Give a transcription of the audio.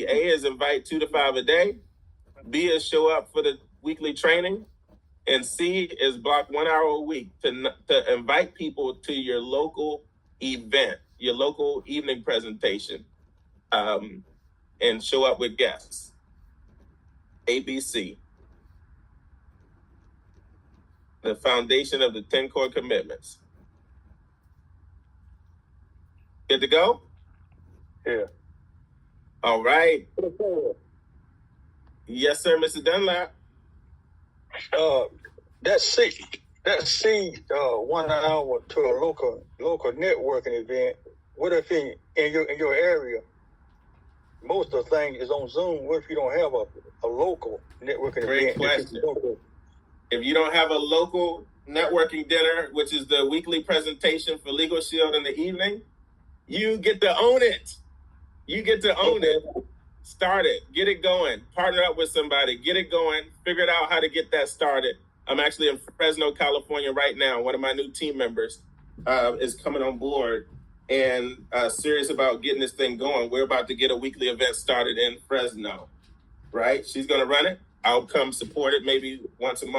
A is invite 2 to 5 a day. B is show up for the weekly training. And C is block 1 hour a week to invite people to your local event, your local evening presentation, and show up with guests. ABC. The foundation of the 10 core commitments. Good to go? Yeah. All right. Yes, sir, Mr. Dunlap. That C 1 hour to a local networking event. What if in your area, most of the thing is on Zoom? What if you don't have a local networking event? Great question. If you don't have a local networking dinner, which is the weekly presentation for Legal Shield in the evening, you get to own it. You get to own it. Start it. Get it going. Partner up with somebody. Get it going. Figure out how to get that started. I'm actually in Fresno, California right now. One of my new team members is coming on board and serious about getting this thing going. We're about to get a weekly event started in Fresno, right? She's going to run it. I'll come support it maybe once a month.